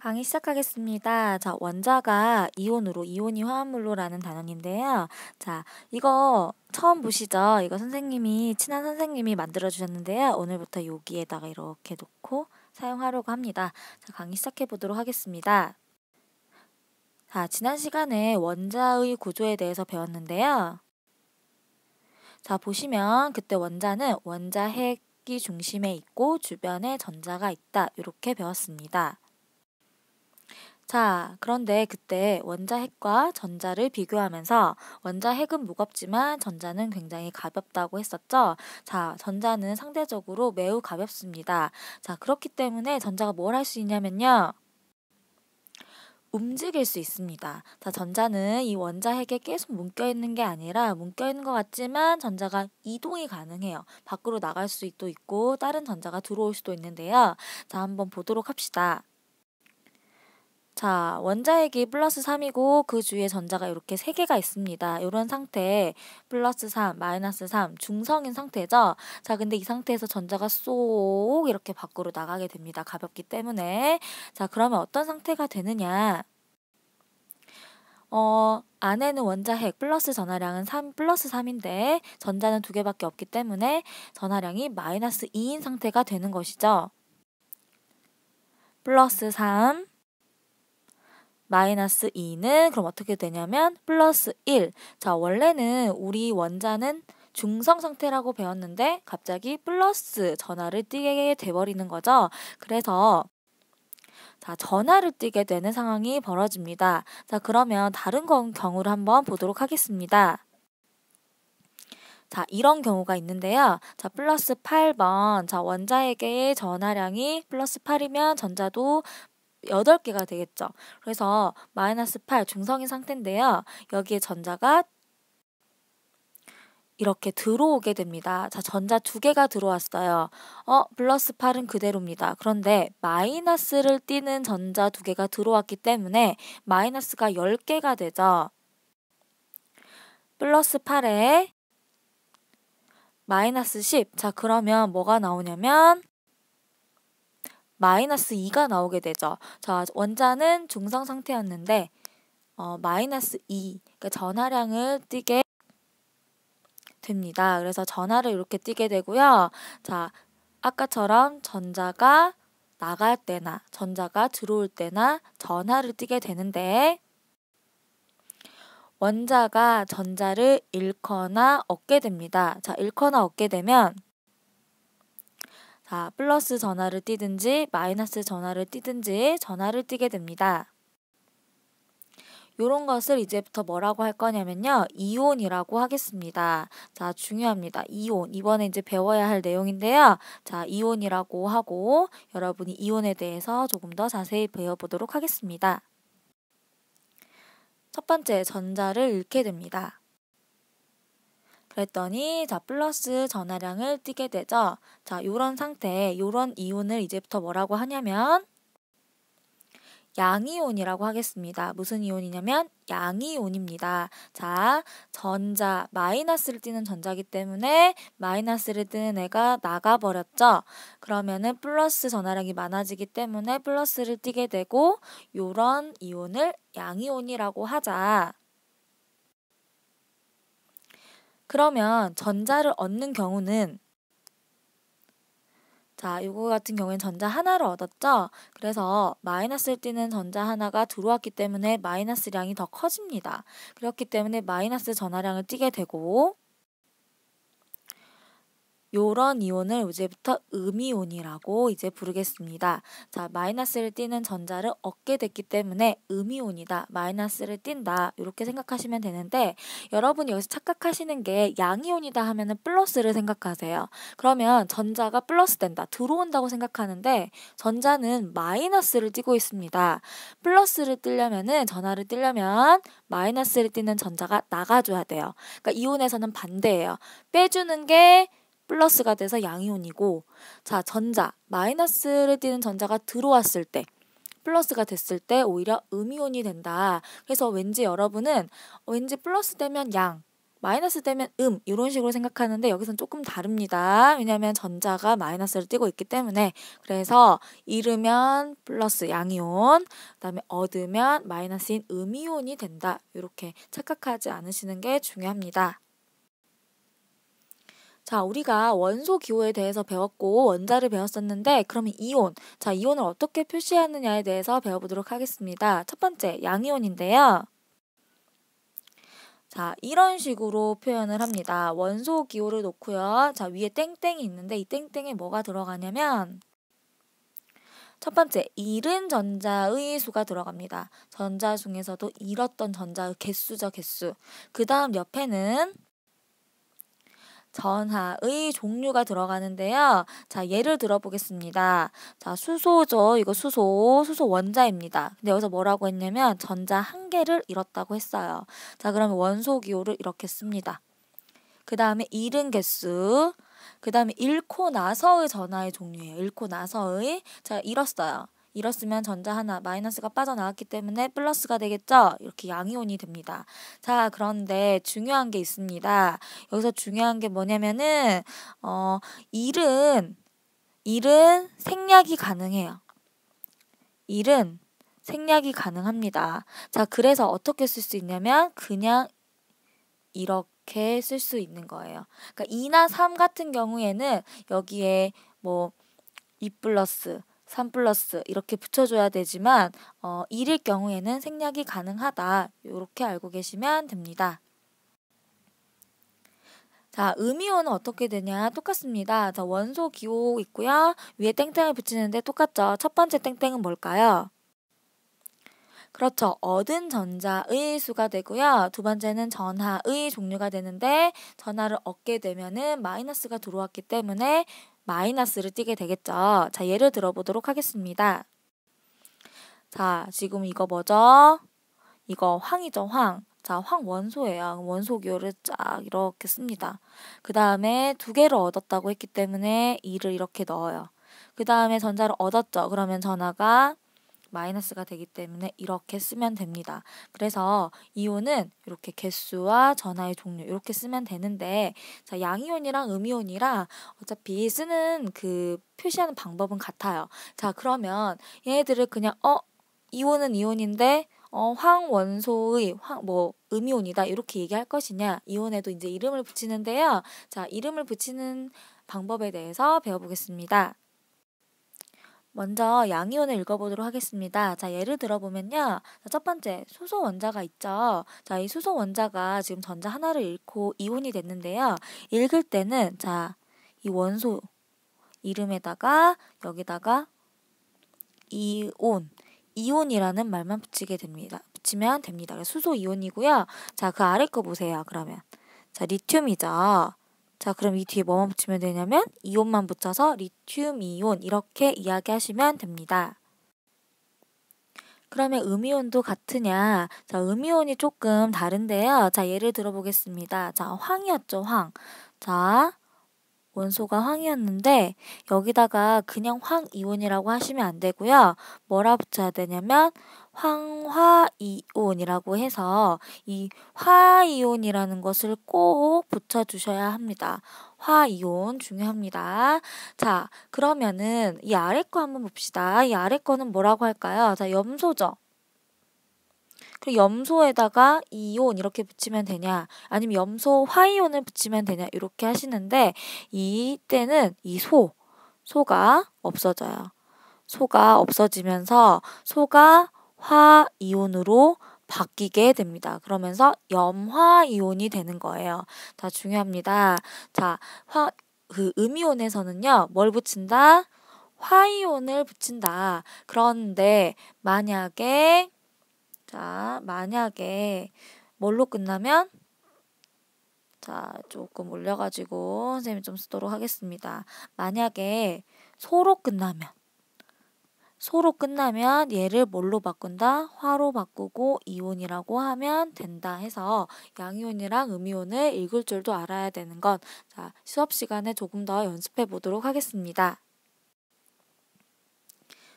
강의 시작하겠습니다. 자, 원자가 이온으로, 이온이 화합물로라는 단원인데요. 자, 이거 처음 보시죠? 이거 친한 선생님이 만들어주셨는데요. 오늘부터 여기에다가 이렇게 놓고 사용하려고 합니다. 자, 강의 시작해 보도록 하겠습니다. 자, 지난 시간에 원자의 구조에 대해서 배웠는데요. 자, 보시면 그때 원자는 원자 핵이 중심에 있고 주변에 전자가 있다. 이렇게 배웠습니다. 자, 그런데 그때 원자 핵과 전자를 비교하면서 원자 핵은 무겁지만 전자는 굉장히 가볍다고 했었죠. 자, 전자는 상대적으로 매우 가볍습니다. 자, 그렇기 때문에 전자가 뭘 할 수 있냐면요. 움직일 수 있습니다. 자, 전자는 이 원자 핵에 계속 묶여있는 게 아니라 묶여있는 것 같지만 전자가 이동이 가능해요. 밖으로 나갈 수도 있고 다른 전자가 들어올 수도 있는데요. 자, 한번 보도록 합시다. 자, 원자핵이 플러스 3이고 그 주위에 전자가 이렇게 3개가 있습니다. 이런 상태 플러스 3, 마이너스 3 중성인 상태죠. 자, 근데 이 상태에서 전자가 쏙 이렇게 밖으로 나가게 됩니다. 가볍기 때문에. 자, 그러면 어떤 상태가 되느냐? 안에는 원자핵 플러스 전하량은 플러스 3인데 전자는 2개밖에 없기 때문에 전하량이 마이너스 2인 상태가 되는 것이죠. 플러스 3 마이너스 2는 그럼 어떻게 되냐면 플러스 1. 자, 원래는 우리 원자는 중성 상태라고 배웠는데 갑자기 플러스 전하를 띠게 돼버리는 거죠. 그래서 자, 전하를 띠게 되는 상황이 벌어집니다. 자, 그러면 다른 경우를 한번 보도록 하겠습니다. 자, 이런 경우가 있는데요. 자, 플러스 8번. 자, 원자에게의 전하량이 플러스 8이면 전자도 8개가 되겠죠. 그래서 마이너스 8 중성인 상태인데요. 여기에 전자가 이렇게 들어오게 됩니다. 자, 전자 2개가 들어왔어요. 플러스 8은 그대로입니다. 그런데 마이너스를 띠는 전자 2개가 들어왔기 때문에 마이너스가 10개가 되죠. 플러스 8에 마이너스 10. 자, 그러면 뭐가 나오냐면 마이너스 2가 나오게 되죠. 자, 원자는 중성 상태였는데 마이너스 2, 그러니까 전하량을 띠게 됩니다. 그래서 전하를 이렇게 띠게 되고요. 자, 아까처럼 전자가 나갈 때나 전자가 들어올 때나 전하를 띠게 되는데 원자가 전자를 잃거나 얻게 됩니다. 자, 잃거나 얻게 되면 자, 플러스 전하를 띠든지 마이너스 전하를 띠든지 전하를 띠게 됩니다. 요런 것을 이제부터 뭐라고 할 거냐면요. 이온이라고 하겠습니다. 자, 중요합니다. 이온. 이번에 이제 배워야 할 내용인데요. 자, 이온이라고 하고 여러분이 이온에 대해서 조금 더 자세히 배워보도록 하겠습니다. 첫 번째, 전자를 잃게 됩니다. 그랬더니 자, 플러스 전하량을 띠게 되죠. 자, 요런 상태, 요런 이온을 이제부터 뭐라고 하냐면 양이온이라고 하겠습니다. 무슨 이온이냐면 양이온입니다. 자, 전자, 마이너스를 띠는 전자기 때문에 마이너스를 띠는 애가 나가버렸죠. 그러면은 플러스 전하량이 많아지기 때문에 플러스를 띠게 되고 요런 이온을 양이온이라고 하자. 그러면 전자를 얻는 경우는 자, 요거 같은 경우에는 전자 하나를 얻었죠? 그래서 마이너스를 띠는 전자 하나가 들어왔기 때문에 마이너스량이 더 커집니다. 그렇기 때문에 마이너스 전하량을 띠게 되고 요런 이온을 이제부터 음이온이라고 이제 부르겠습니다. 자, 마이너스를 띠는 전자를 얻게 됐기 때문에 음이온이다. 마이너스를 띈다. 이렇게 생각하시면 되는데 여러분이 여기서 착각하시는 게 양이온이다 하면은 플러스를 생각하세요. 그러면 전자가 플러스 된다. 들어온다고 생각하는데 전자는 마이너스를 띠고 있습니다. 플러스를 띠려면은 전하를 띠려면 마이너스를 띠는 전자가 나가줘야 돼요. 그러니까 이온에서는 반대예요. 빼주는 게 플러스가 돼서 양이온이고 자, 전자, 마이너스를 띠는 전자가 들어왔을 때 플러스가 됐을 때 오히려 음이온이 된다. 그래서 왠지 여러분은 왠지 플러스 되면 양, 마이너스 되면 이런 식으로 생각하는데 여기선 조금 다릅니다. 왜냐하면 전자가 마이너스를 띠고 있기 때문에. 그래서 잃으면 플러스 양이온, 그다음에 얻으면 마이너스인 음이온이 된다. 이렇게 착각하지 않으시는 게 중요합니다. 자, 우리가 원소 기호에 대해서 배웠고 원자를 배웠었는데 그러면 이온, 자, 이온을 어떻게 표시하느냐에 대해서 배워보도록 하겠습니다. 첫 번째, 양이온인데요. 자, 이런 식으로 표현을 합니다. 원소 기호를 놓고요. 자, 위에 땡땡이 있는데 이 땡땡에 뭐가 들어가냐면 첫 번째, 잃은 전자의 수가 들어갑니다. 전자 중에서도 잃었던 전자의 개수죠, 개수. 그 다음 옆에는 전하의 종류가 들어가는데요. 자, 예를 들어보겠습니다. 자, 수소죠. 이거 수소 원자입니다. 근데 여기서 뭐라고 했냐면 전자 한 개를 잃었다고 했어요. 자, 그러면 원소 기호를 이렇게 씁니다. 그 다음에 잃은 개수, 그 다음에 잃고 나서의 전하의 종류예요. 잃고 나서의, 자, 잃었어요. 잃었으면 전자 하나 마이너스가 빠져나왔기 때문에 플러스가 되겠죠? 이렇게 양이온이 됩니다. 자, 그런데 중요한 게 있습니다. 여기서 중요한 게 뭐냐면은 잃은 생략이 가능해요. 잃은 생략이 가능합니다. 자, 그래서 어떻게 쓸 수 있냐면 그냥 이렇게 쓸 수 있는 거예요. 그러니까 2나 3 같은 경우에는 여기에 뭐 2 플러스 3 플러스 이렇게 붙여줘야 되지만 1일 경우에는 생략이 가능하다. 이렇게 알고 계시면 됩니다. 자, 음이온은 어떻게 되냐? 똑같습니다. 자, 원소 기호 있고요. 위에 땡땡을 붙이는데 똑같죠? 첫 번째 땡땡은 뭘까요? 그렇죠. 얻은 전자의 수가 되고요. 두 번째는 전하의 종류가 되는데 전하를 얻게 되면은 마이너스가 들어왔기 때문에 마이너스를 띠게 되겠죠. 자, 예를 들어보도록 하겠습니다. 자, 지금 이거 뭐죠? 이거 황이죠, 황. 자, 황 원소예요. 원소 기호를 쫙 이렇게 씁니다. 그 다음에 두 개를 얻었다고 했기 때문에 2를 이렇게 넣어요. 그 다음에 전자를 얻었죠. 그러면 전하가 마이너스가 되기 때문에 이렇게 쓰면 됩니다. 그래서 이온은 이렇게 개수와 전하의 종류 이렇게 쓰면 되는데 자, 양이온이랑 음이온이랑 어차피 쓰는 그 표시하는 방법은 같아요. 자, 그러면 얘네들을 그냥 이온은 이온인데 황원소의 음이온이다 이렇게 얘기할 것이냐, 이온에도 이제 이름을 붙이는데요. 자, 이름을 붙이는 방법에 대해서 배워보겠습니다. 먼저 양이온을 읽어보도록 하겠습니다. 자, 예를 들어보면요. 첫 번째, 수소 원자가 있죠. 자, 이 수소 원자가 지금 전자 하나를 잃고 이온이 됐는데요. 읽을 때는, 자, 이 원소 이름에다가 여기다가 이온이라는 말만 붙이면 됩니다. 수소 이온이고요. 자, 그 아래 거 보세요. 그러면. 자, 리튬이죠. 자, 그럼 이 뒤에 뭐만 붙이면 되냐면 이온만 붙여서 리튬 이온 이렇게 이야기하시면 됩니다. 그러면 음이온도 같으냐? 자, 음이온이 조금 다른데요. 자, 예를 들어보겠습니다. 자, 황이었죠, 황. 자, 원소가 황이었는데 여기다가 그냥 황이온이라고 하시면 안 되고요. 뭐라 붙여야 되냐면 황화이온이라고 해서 이 화이온이라는 것을 꼭 붙여주셔야 합니다. 화이온 중요합니다. 자, 그러면은 이 아래 거 한번 봅시다. 이 아래 거는 뭐라고 할까요? 자, 염소죠. 그리고 염소에다가 이온 이렇게 붙이면 되냐, 아니면 염소 화이온을 붙이면 되냐 이렇게 하시는데 이때는 이 소가 없어져요. 소가 없어지면서 소가 화이온으로 바뀌게 됩니다. 그러면서 염화이온이 되는 거예요. 자, 중요합니다. 자, 그 음이온에서는요, 뭘 붙인다? 화이온을 붙인다. 그런데 만약에 뭘로 끝나면, 자, 조금 올려가지고 선생님이 좀 쓰도록 하겠습니다. 만약에 소로 끝나면 얘를 뭘로 바꾼다? 화로 바꾸고 이온이라고 하면 된다 해서 양이온이랑 음이온을 읽을 줄도 알아야 되는 것. 자, 수업 시간에 조금 더 연습해 보도록 하겠습니다.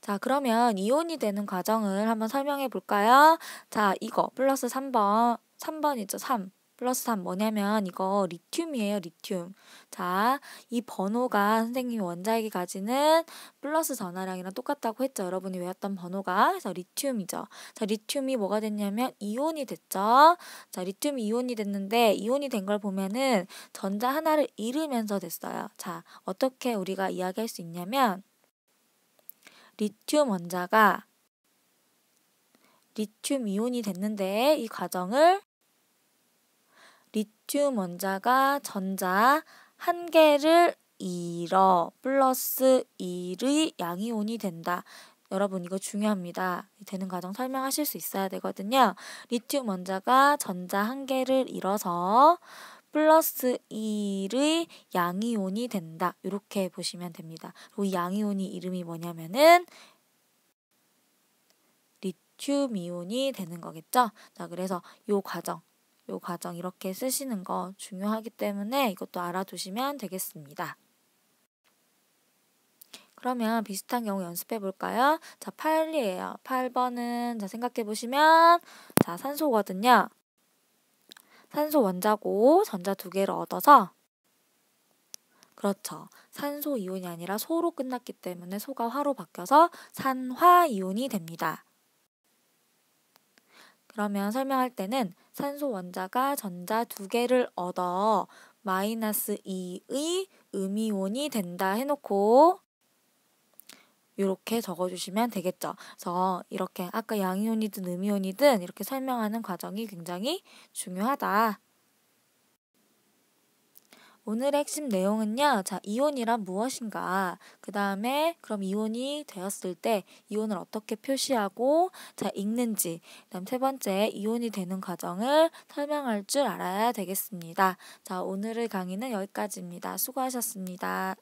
자, 그러면 이온이 되는 과정을 한번 설명해 볼까요? 자, 이거 플러스 3번이죠. 3 플러스 3 뭐냐면 이거 리튬이에요, 리튬. 자, 이 번호가 선생님이 원자핵이 가지는 플러스 전하량이랑 똑같다고 했죠. 여러분이 외웠던 번호가. 그래서 리튬이죠. 자, 리튬이 뭐가 됐냐면 이온이 됐죠. 자, 리튬이 이온이 됐는데 이온이 된 걸 보면은 전자 하나를 잃으면서 됐어요. 자, 어떻게 우리가 이야기할 수 있냐면 리튬 원자가 리튬 이온이 됐는데 이 과정을 리튬 원자가 전자 한 개를 잃어 플러스 1의 양이온이 된다. 여러분 이거 중요합니다. 되는 과정 설명하실 수 있어야 되거든요. 리튬 원자가 전자 한 개를 잃어서 플러스 1의 양이온이 된다. 이렇게 보시면 됩니다. 그리고 이 양이온이 이름이 뭐냐면은 리튬 이온이 되는 거겠죠. 자, 그래서 요 과정 이렇게 쓰시는 거 중요하기 때문에 이것도 알아두시면 되겠습니다. 그러면 비슷한 경우 연습해 볼까요? 자, 8이에요. 8번은 자, 생각해 보시면 자, 산소거든요. 산소 원자고 전자 두 개를 얻어서 그렇죠. 산소 이온이 아니라 소로 끝났기 때문에 소가 화로 바뀌어서 산화 이온이 됩니다. 그러면 설명할 때는 산소 원자가 전자 두 개를 얻어 마이너스 2의 음이온이 된다 해놓고 이렇게 적어주시면 되겠죠. 그래서 이렇게 아까 양이온이든 음이온이든 이렇게 설명하는 과정이 굉장히 중요하다. 오늘의 핵심 내용은요. 자, 이온이란 무엇인가? 그 다음에 그럼 이온이 되었을 때 이온을 어떻게 표시하고 자, 읽는지 그다음 세 번째 이온이 되는 과정을 설명할 줄 알아야 되겠습니다. 자, 오늘의 강의는 여기까지입니다. 수고하셨습니다.